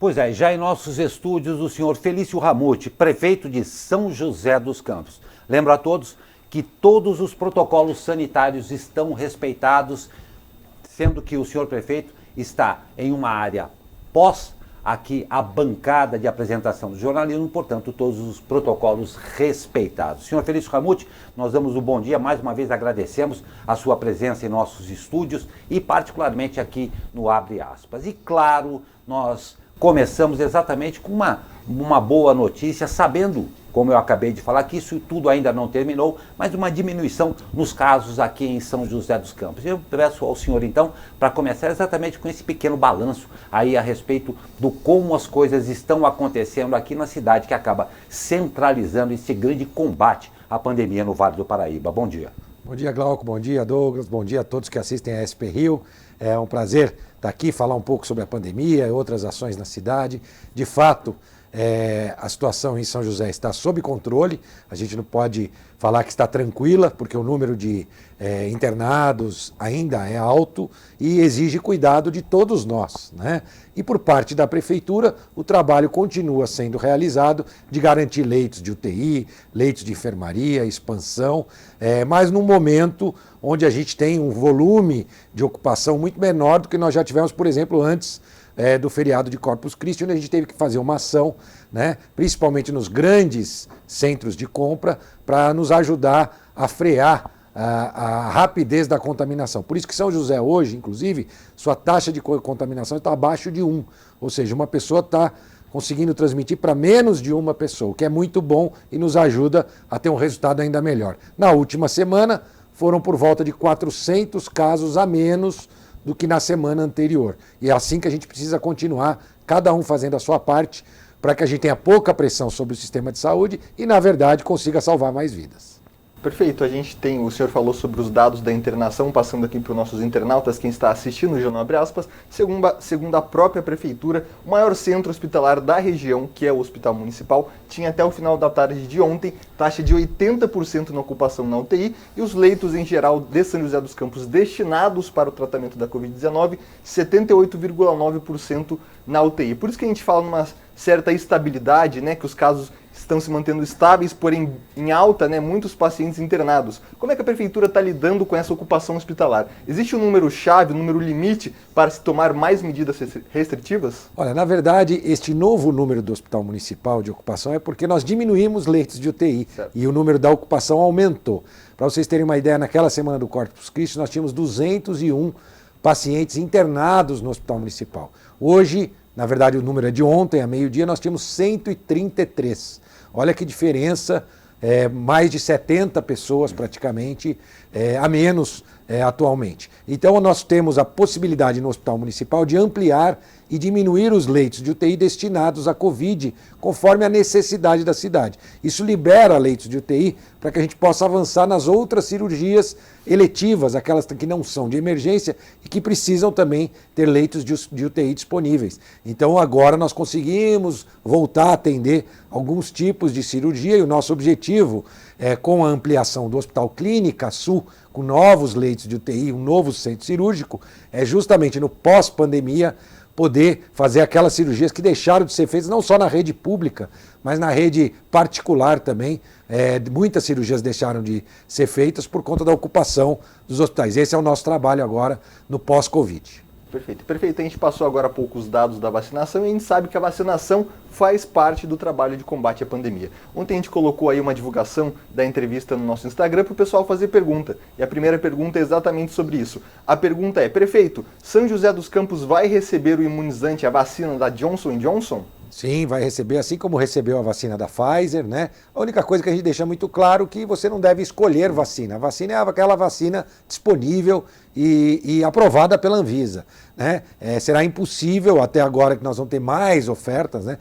Pois é, já em nossos estúdios, o senhor Felício Ramute, prefeito de São José dos Campos. Lembro a todos que todos os protocolos sanitários estão respeitados, sendo que o senhor prefeito está em uma área pós aqui a bancada de apresentação do jornalismo, portanto, todos os protocolos respeitados. Senhor Felício Ramute, nós damos o bom dia, mais uma vez agradecemos a sua presença em nossos estúdios e particularmente aqui no Abre Aspas. E claro, nós começamos exatamente com uma boa notícia, sabendo, como eu acabei de falar, que isso tudo ainda não terminou, mas uma diminuição nos casos aqui em São José dos Campos. Eu peço ao senhor, então, para começar exatamente com esse pequeno balanço aí a respeito do como as coisas estão acontecendo aqui na cidade, que acaba centralizando esse grande combate à pandemia no Vale do Paraíba. Bom dia. Bom dia, Glauco. Bom dia, Douglas. Bom dia a todos que assistem a SP Rio. É um prazer estar aqui, falar um pouco sobre a pandemia e outras ações na cidade. De fato, a situação em São José está sob controle. A gente não pode falar que está tranquila, porque o número de internados ainda é alto e exige cuidado de todos nós, né? E por parte da Prefeitura, o trabalho continua sendo realizado de garantir leitos de UTI, leitos de enfermaria, expansão, mas num momento onde a gente tem um volume de ocupação muito menor do que nós já tivemos, por exemplo, antes do feriado de Corpus Christi, onde a gente teve que fazer uma ação, né, principalmente nos grandes centros de compra, para nos ajudar a frear a rapidez da contaminação. Por isso que São José hoje, inclusive, sua taxa de contaminação está abaixo de 1, ou seja, uma pessoa está conseguindo transmitir para menos de uma pessoa, o que é muito bom e nos ajuda a ter um resultado ainda melhor. Na última semana, foram por volta de 400 casos a menos do que na semana anterior. E é assim que a gente precisa continuar, cada um fazendo a sua parte, para que a gente tenha pouca pressão sobre o sistema de saúde e, na verdade, consiga salvar mais vidas. Perfeito, o senhor falou sobre os dados da internação, passando aqui para os nossos internautas, quem está assistindo o Jornal Abre Aspas, segundo a própria Prefeitura, o maior centro hospitalar da região, que é o Hospital Municipal, tinha até o final da tarde de ontem taxa de 80% na ocupação na UTI e os leitos em geral de São José dos Campos destinados para o tratamento da Covid-19, 78,9% na UTI. Por isso que a gente fala numa certa estabilidade, né, que os casos estão se mantendo estáveis, porém em alta, né, muitos pacientes internados. Como é que a Prefeitura está lidando com essa ocupação hospitalar? Existe um número-chave, um número limite para se tomar mais medidas restritivas? Olha, na verdade, este novo número do Hospital Municipal de ocupação é porque nós diminuímos leitos de UTI, certo, e o número da ocupação aumentou. Para vocês terem uma ideia, naquela semana do Corpus Christi nós tínhamos 201 pacientes internados no Hospital Municipal. Hoje, na verdade, o número é de ontem, a meio-dia, nós tínhamos 133. Olha que diferença, mais de 70 pessoas praticamente a menos atualmente. Então nós temos a possibilidade no Hospital Municipal de ampliar e diminuir os leitos de UTI destinados à Covid, conforme a necessidade da cidade. Isso libera leitos de UTI para que a gente possa avançar nas outras cirurgias eletivas, aquelas que não são de emergência e que precisam também ter leitos de UTI disponíveis. Então agora nós conseguimos voltar a atender alguns tipos de cirurgia e o nosso objetivo com a ampliação do Hospital Clínica Sul, com novos leitos de UTI, um novo centro cirúrgico, é justamente no pós-pandemia poder fazer aquelas cirurgias que deixaram de ser feitas não só na rede pública, mas na rede particular também. Muitas cirurgias deixaram de ser feitas por conta da ocupação dos hospitais. Esse é o nosso trabalho agora no pós-Covid. Perfeito. A gente passou agora há pouco os dados da vacinação e a gente sabe que a vacinação faz parte do trabalho de combate à pandemia. Ontem a gente colocou aí uma divulgação da entrevista no nosso Instagram para o pessoal fazer pergunta. E a primeira pergunta é exatamente sobre isso. A pergunta é: prefeito, São José dos Campos vai receber o imunizante, a vacina da Johnson & Johnson? Sim, vai receber, assim como recebeu a vacina da Pfizer, né? A única coisa que a gente deixa muito claro é que você não deve escolher vacina. A vacina é aquela vacina disponível e aprovada pela Anvisa, né? Será impossível, até agora que nós vamos ter mais ofertas, né?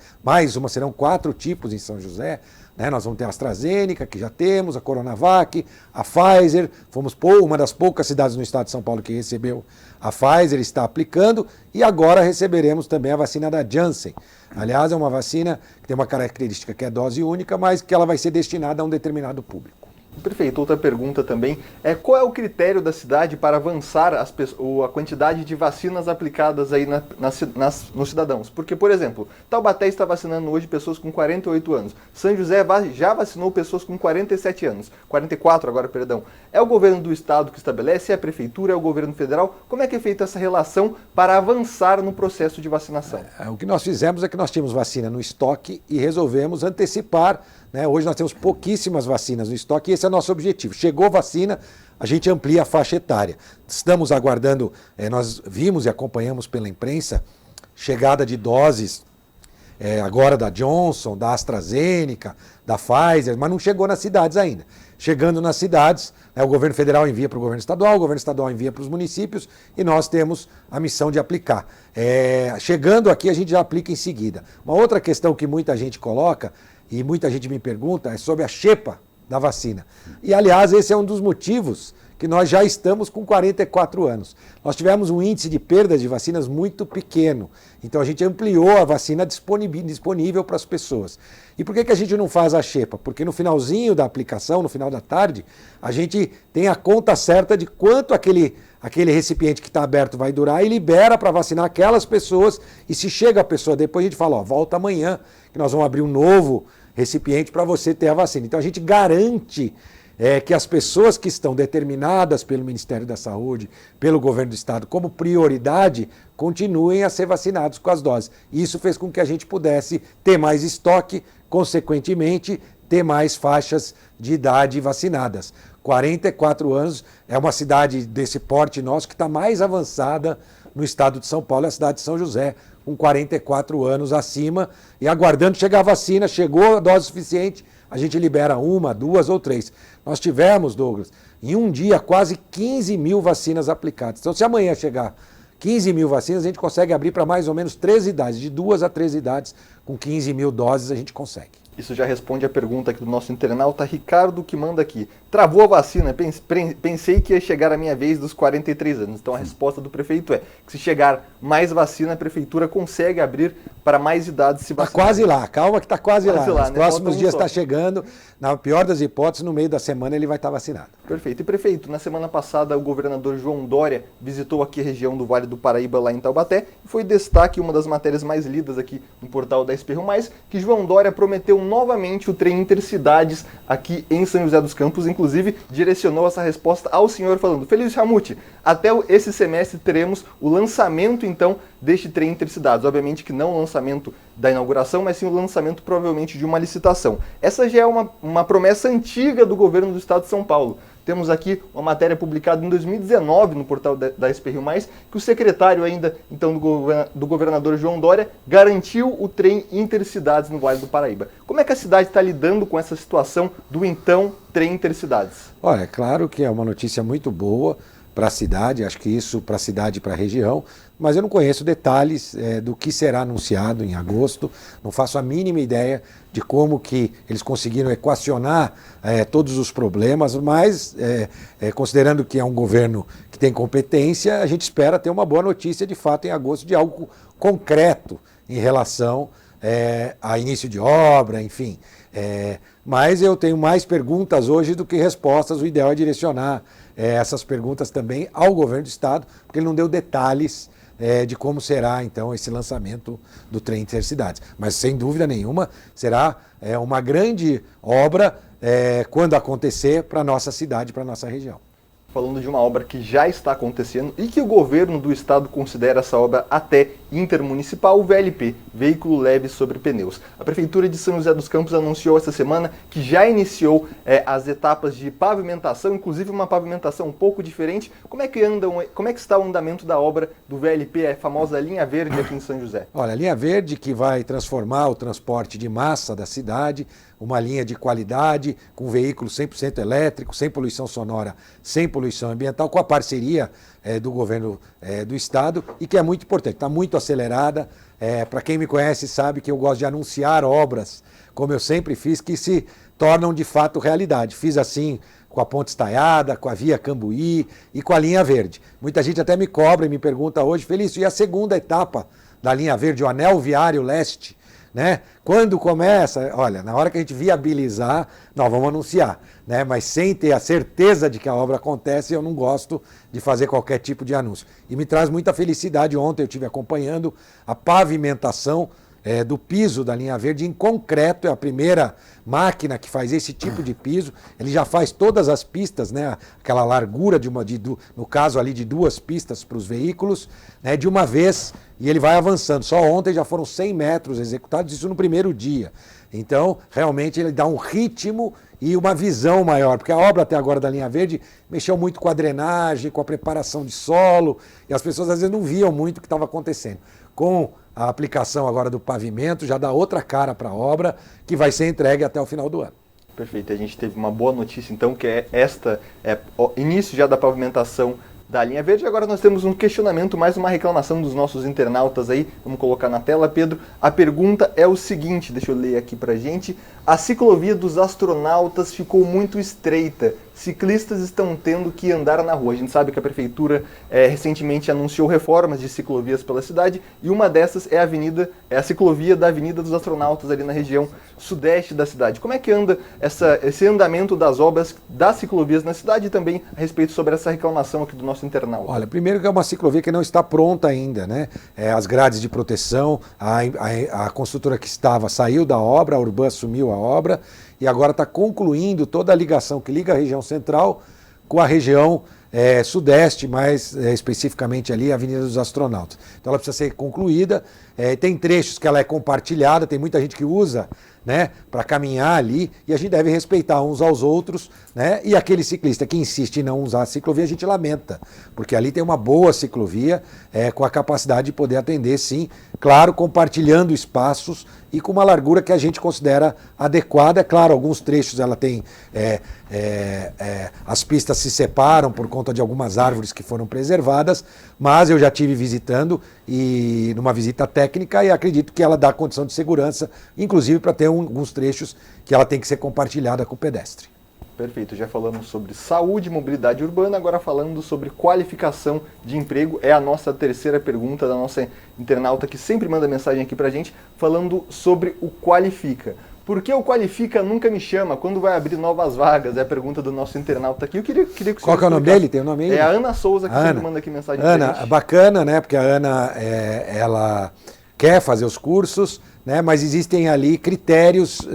Serão 4 tipos em São José, né? Nós vamos ter a AstraZeneca, que já temos, a Coronavac, a Pfizer, fomos uma das poucas cidades no estado de São Paulo que recebeu a Pfizer, está aplicando, e agora receberemos também a vacina da Janssen. Aliás, é uma vacina que tem uma característica que é dose única, mas que ela vai ser destinada a um determinado público. Perfeito. Outra pergunta também é qual é o critério da cidade para avançar a quantidade de vacinas aplicadas aí nos cidadãos? Porque, por exemplo, Taubaté está vacinando hoje pessoas com 48 anos. São José já vacinou pessoas com 47 anos. 44 agora, perdão. É o governo do estado que estabelece? É a prefeitura? É o governo federal? Como é que é feita essa relação para avançar no processo de vacinação? O que nós fizemos é que nós tínhamos vacina no estoque e resolvemos antecipar. Hoje nós temos pouquíssimas vacinas no estoque e esse é o nosso objetivo. Chegou vacina, a gente amplia a faixa etária. Estamos aguardando, nós vimos e acompanhamos pela imprensa, chegada de doses agora da Johnson, da AstraZeneca, da Pfizer, mas não chegou nas cidades ainda. Chegando nas cidades, o governo federal envia para o governo estadual envia para os municípios e nós temos a missão de aplicar. Chegando aqui, a gente já aplica em seguida. Uma outra questão que muita gente coloca, e muita gente me pergunta, é sobre a xepa da vacina. E, aliás, esse é um dos motivos que nós já estamos com 44 anos. Nós tivemos um índice de perdas de vacinas muito pequeno. Então, a gente ampliou a vacina disponível para as pessoas. E por que a gente não faz a xepa? Porque no finalzinho da aplicação, no final da tarde, a gente tem a conta certa de quanto aquele recipiente que está aberto vai durar e libera para vacinar aquelas pessoas. E se chega a pessoa depois, a gente fala, volta amanhã, que nós vamos abrir um novo recipiente para você ter a vacina. Então a gente garante que as pessoas que estão determinadas pelo Ministério da Saúde, pelo governo do estado como prioridade, continuem a ser vacinados com as doses. Isso fez com que a gente pudesse ter mais estoque, consequentemente ter mais faixas de idade vacinadas. 44 anos é uma cidade desse porte nosso que está mais avançada no estado de São Paulo, é a cidade de São José, com 44 anos acima e aguardando chegar a vacina, chegou a dose suficiente, a gente libera 1, 2 ou 3. Nós tivemos, Douglas, em um dia quase 15 mil vacinas aplicadas. Então, se amanhã chegar 15 mil vacinas, a gente consegue abrir para mais ou menos 13 idades, de 2 a 13 idades, com 15 mil doses a gente consegue. Isso já responde a pergunta aqui do nosso internauta Ricardo, que manda aqui. Travou a vacina, pensei que ia chegar a minha vez dos 43 anos. Então a resposta do prefeito é que se chegar mais vacina, a prefeitura consegue abrir para mais idades se vacinar. Está quase lá, calma que está quase lá. Nos né? próximos dias está chegando, na pior das hipóteses, no meio da semana ele vai estar vacinado. Perfeito. E prefeito, na semana passada o governador João Dória visitou aqui a região do Vale do Paraíba, lá em Taubaté, e foi destaque uma das matérias mais lidas aqui no portal da SP+, que João Dória prometeu novamente o trem Intercidades aqui em São José dos Campos, inclusive direcionou essa resposta ao senhor falando: Felício Ramute, até esse semestre teremos o lançamento então deste trem Intercidades. Obviamente que não o lançamento da inauguração, mas sim o lançamento provavelmente de uma licitação. Essa já é uma promessa antiga do governo do estado de São Paulo. Temos aqui uma matéria publicada em 2019 no portal da SP+, que o secretário ainda então do governador João Dória garantiu o trem Intercidades no Vale do Paraíba. Como é que a cidade está lidando com essa situação do então trem Intercidades? Olha, é claro que é uma notícia muito boa para a cidade, acho que isso para a cidade e para a região, mas eu não conheço detalhes do que será anunciado em agosto, não faço a mínima ideia de como que eles conseguiram equacionar todos os problemas, mas considerando que é um governo que tem competência, a gente espera ter uma boa notícia de fato em agosto de algo concreto em relação a início de obra, enfim. Mas eu tenho mais perguntas hoje do que respostas, o ideal é direcionar essas perguntas também ao governo do estado, porque ele não deu detalhes de como será então esse lançamento do trem Intercidades. Mas sem dúvida nenhuma será uma grande obra quando acontecer para a nossa cidade, para a nossa região. Falando de uma obra que já está acontecendo e que o governo do estado considera essa obra até intermunicipal, o VLP, Veículo Leve sobre Pneus. A Prefeitura de São José dos Campos anunciou essa semana que já iniciou as etapas de pavimentação, inclusive uma pavimentação um pouco diferente. Como é que está o andamento da obra do VLP, a famosa linha verde aqui em São José? Olha, a linha verde que vai transformar o transporte de massa da cidade, uma linha de qualidade, com veículo 100% elétrico, sem poluição sonora, sem poluição ambiental, com a parceria do governo do estado e que é muito importante, está muito acelerada. Para quem me conhece sabe que eu gosto de anunciar obras, como eu sempre fiz, que se tornam de fato realidade. Fiz assim com a Ponte Estaiada, com a Via Cambuí e com a linha verde. Muita gente até me cobra e me pergunta hoje: Felício, e a segunda etapa da linha verde, o Anel Viário Leste, né? Quando começa, olha, na hora que a gente viabilizar, nós vamos anunciar, né? Mas sem ter a certeza de que a obra acontece, eu não gosto de fazer qualquer tipo de anúncio. E me traz muita felicidade, ontem eu estive acompanhando a pavimentação do piso da linha verde em concreto, é a primeira máquina que faz esse tipo de piso, ele já faz todas as pistas, né, aquela largura no caso ali de 2 pistas para os veículos, né, de uma vez, e ele vai avançando. Só ontem já foram 100 metros executados, isso no primeiro dia. Então, realmente ele dá um ritmo e uma visão maior, porque a obra até agora da linha verde mexeu muito com a drenagem, com a preparação de solo, e as pessoas às vezes não viam muito o que estava acontecendo. Com a aplicação agora do pavimento já dá outra cara para a obra, que vai ser entregue até o final do ano. Perfeito, a gente teve uma boa notícia então, que é o início já da pavimentação da linha verde. Agora nós temos um questionamento, mais uma reclamação dos nossos internautas aí, vamos colocar na tela, Pedro. A pergunta é o seguinte, deixa eu ler aqui pra gente. A ciclovia dos astronautas ficou muito estreita. Ciclistas estão tendo que andar na rua. A gente sabe que a prefeitura recentemente anunciou reformas de ciclovias pela cidade e uma dessas é a ciclovia da Avenida dos Astronautas ali na região sudeste da cidade. Como é que anda esse andamento das obras das ciclovias na cidade e também a respeito sobre essa reclamação aqui do nosso internauta? Olha, primeiro que é uma ciclovia que não está pronta ainda, né? As grades de proteção, a construtora que estava saiu da obra, a Urban assumiu a obra e agora está concluindo toda a ligação que liga a região central com a região sudeste, mais especificamente ali a Avenida dos Astronautas. Então ela precisa ser concluída, tem trechos que ela é compartilhada, tem muita gente que usa, né, para caminhar ali, e a gente deve respeitar uns aos outros, né? E aquele ciclista que insiste em não usar a ciclovia, a gente lamenta, porque ali tem uma boa ciclovia com a capacidade de poder atender, sim, claro, compartilhando espaços e com uma largura que a gente considera adequada. É claro, alguns trechos ela tem, as pistas se separam por conta de algumas árvores que foram preservadas, mas eu já estive visitando, e numa visita técnica, e acredito que ela dá condição de segurança, inclusive para ter alguns trechos que ela tem que ser compartilhada com o pedestre. Perfeito, já falamos sobre saúde e mobilidade urbana, agora falando sobre qualificação de emprego. É a nossa terceira pergunta da nossa internauta que sempre manda mensagem aqui pra gente, falando sobre o Qualifica. Por que o Qualifica nunca me chama? Quando vai abrir novas vagas? É a pergunta do nosso internauta aqui. Eu queria que o senhor Qual que é o nome dele? Tem o nome aí? É a Ana Souza que sempre manda aqui mensagem pra gente. Ana, bacana, né? Porque a Ana, ela quer fazer os cursos, né? Mas existem ali critérios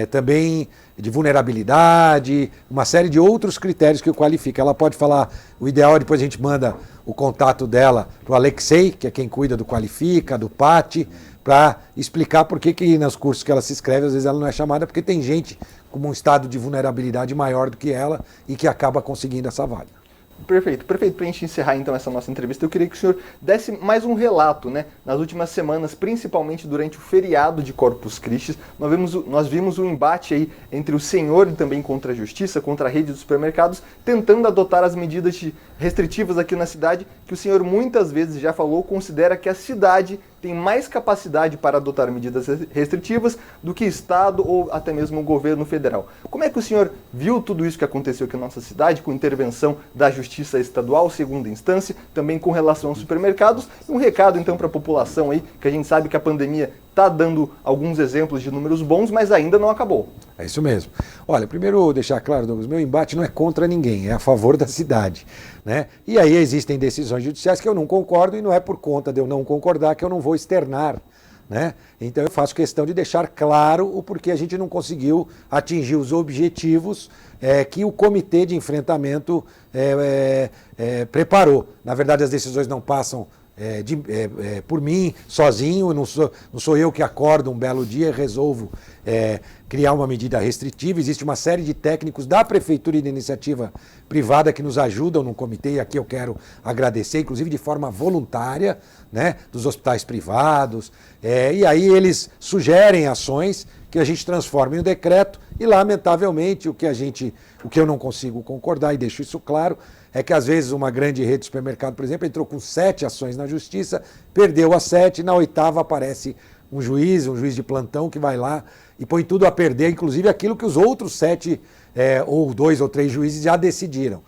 também de vulnerabilidade, uma série de outros critérios que o Qualifica. Ela pode falar, o ideal é depois a gente manda o contato dela para o Alexei, que é quem cuida do Qualifica, do PAT, para explicar por que nos cursos que ela se inscreve, às vezes ela não é chamada, porque tem gente com um estado de vulnerabilidade maior do que ela e que acaba conseguindo essa vaga. Perfeito. Para a gente encerrar então essa nossa entrevista, eu queria que o senhor desse mais um relato, né? Nas últimas semanas, principalmente durante o feriado de Corpus Christi, nós vimos um embate aí entre o senhor e também contra a justiça, contra a rede de supermercados, tentando adotar as medidas restritivas aqui na cidade, que o senhor muitas vezes já falou, considera que a cidade tem mais capacidade para adotar medidas restritivas do que Estado ou até mesmo o governo federal. Como é que o senhor viu tudo isso que aconteceu aqui na nossa cidade, com intervenção da Justiça Estadual, segunda instância, também com relação aos supermercados? E um recado então para a população aí, que a gente sabe que a pandemia está dando alguns exemplos de números bons, mas ainda não acabou. É isso mesmo. Olha, primeiro deixar claro, Douglas, meu embate não é contra ninguém, é a favor da cidade, né? E aí existem decisões judiciais que eu não concordo e não é por conta de eu não concordar que eu não vou externar, né? Então eu faço questão de deixar claro o porquê a gente não conseguiu atingir os objetivos que o comitê de enfrentamento preparou. Na verdade, as decisões não passam por mim, sozinho, não sou eu que acordo um belo dia e resolvo criar uma medida restritiva. Existe uma série de técnicos da Prefeitura e da iniciativa privada que nos ajudam no comitê, e aqui eu quero agradecer, inclusive de forma voluntária, né, dos hospitais privados, e aí eles sugerem ações que a gente transforma em um decreto, e lamentavelmente o que eu não consigo concordar, e deixo isso claro, é que às vezes uma grande rede de supermercado, por exemplo, entrou com 7 ações na justiça, perdeu as 7, na 8ª aparece um juiz de plantão que vai lá e põe tudo a perder, inclusive aquilo que os outros 7 ou 2 ou 3 juízes já decidiram.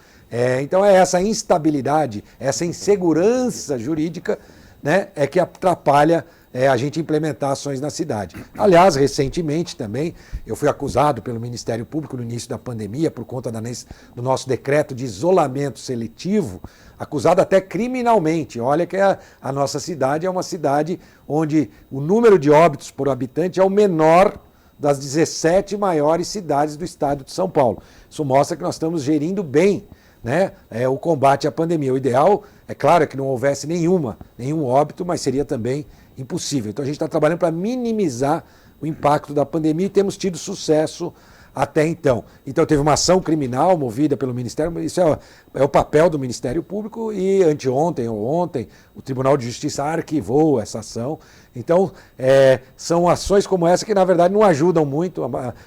Então é essa instabilidade, essa insegurança jurídica, né, que atrapalha a gente implementar ações na cidade. Aliás, recentemente também, eu fui acusado pelo Ministério Público no início da pandemia, por conta do nosso decreto de isolamento seletivo, acusado até criminalmente. Olha que a nossa cidade é uma cidade onde o número de óbitos por habitante é o menor das 17 maiores cidades do estado de São Paulo. Isso mostra que nós estamos gerindo bem, né, o combate à pandemia. O ideal, é claro, é que não houvesse nenhum óbito, mas seria também impossível. Então a gente está trabalhando para minimizar o impacto da pandemia e temos tido sucesso até então. Então teve uma ação criminal movida pelo Ministério, isso é o papel do Ministério Público, e anteontem ou ontem o Tribunal de Justiça arquivou essa ação. Então são ações como essa que na verdade não ajudam muito,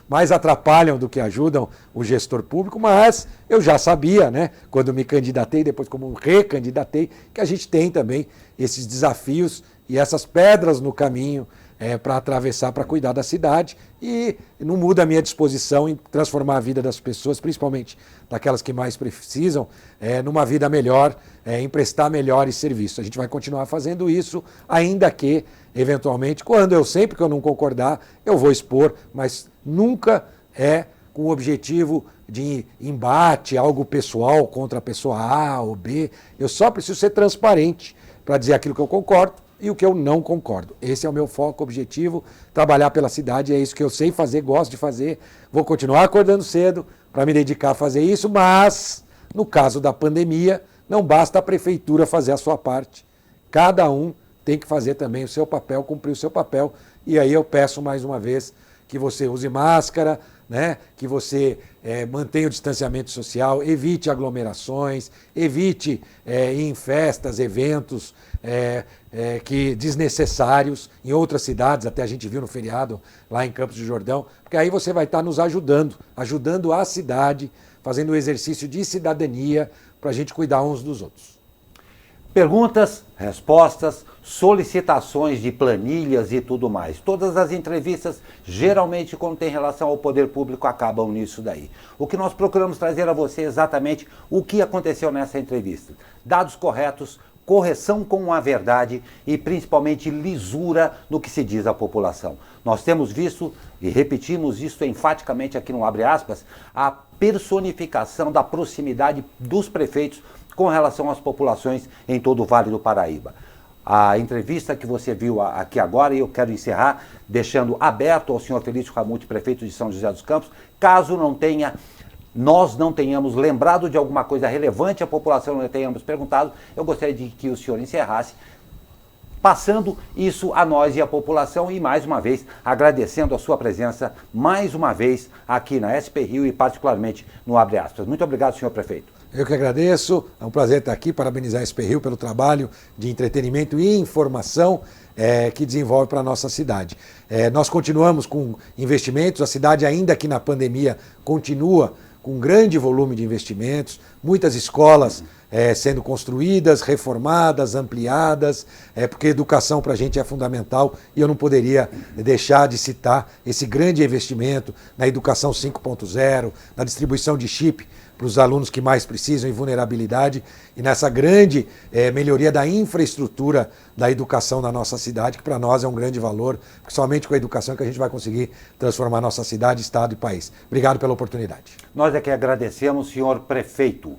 mais atrapalham do que ajudam o gestor público, mas eu já sabia, né, quando me candidatei, depois como recandidatei, que a gente tem também esses desafios e essas pedras no caminho para atravessar, para cuidar da cidade, e não muda a minha disposição em transformar a vida das pessoas, principalmente daquelas que mais precisam, numa vida melhor, em prestar melhores serviços. A gente vai continuar fazendo isso, ainda que, eventualmente, sempre que eu não concordar, eu vou expor, mas nunca com o objetivo de embate, algo pessoal contra a pessoa A ou B. Eu só preciso ser transparente para dizer aquilo que eu concordo e o que eu não concordo. Esse é o meu foco, objetivo, trabalhar pela cidade, é isso que eu sei fazer, gosto de fazer, vou continuar acordando cedo para me dedicar a fazer isso, mas, no caso da pandemia, não basta a prefeitura fazer a sua parte, cada um tem que fazer também o seu papel, cumprir o seu papel, e aí eu peço mais uma vez que você use máscara, né? Que você mantenha o distanciamento social, evite aglomerações, evite ir em festas, eventos que desnecessários em outras cidades, até a gente viu no feriado lá em Campos do Jordão, porque aí você vai estar nos ajudando a cidade, fazendo o exercício de cidadania para a gente cuidar uns dos outros. Perguntas, respostas, solicitações de planilhas e tudo mais. Todas as entrevistas, geralmente, quando tem relação ao poder público, acabam nisso daí. O que nós procuramos trazer a você é exatamente o que aconteceu nessa entrevista. Dados corretos, correção com a verdade e, principalmente, lisura no que se diz à população. Nós temos visto, e repetimos isso enfaticamente aqui no Abre Aspas, a personificação da proximidade dos prefeitos com relação às populações em todo o Vale do Paraíba. A entrevista que você viu aqui agora, e eu quero encerrar deixando aberto ao senhor Felício Ramute, prefeito de São José dos Campos, caso nós não tenhamos lembrado de alguma coisa relevante, a população não tenhamos perguntado, eu gostaria de que o senhor encerrasse, passando isso a nós e a população, e mais uma vez agradecendo a sua presença, mais uma vez aqui na SP Rio e particularmente no Abre Aspas. Muito obrigado, senhor prefeito. Eu que agradeço, é um prazer estar aqui, parabenizar a SP Rio pelo trabalho de entretenimento e informação que desenvolve para a nossa cidade. Nós continuamos com investimentos, a cidade ainda que na pandemia continua com um grande volume de investimentos, muitas escolas sendo construídas, reformadas, ampliadas, porque educação para a gente é fundamental e eu não poderia deixar de citar esse grande investimento na educação 5.0, na distribuição de chip para os alunos que mais precisam em vulnerabilidade e nessa grande melhoria da infraestrutura da educação na nossa cidade, que para nós é um grande valor, porque somente com a educação que a gente vai conseguir transformar nossa cidade, estado e país. Obrigado pela oportunidade. Nós é que agradecemos, senhor prefeito.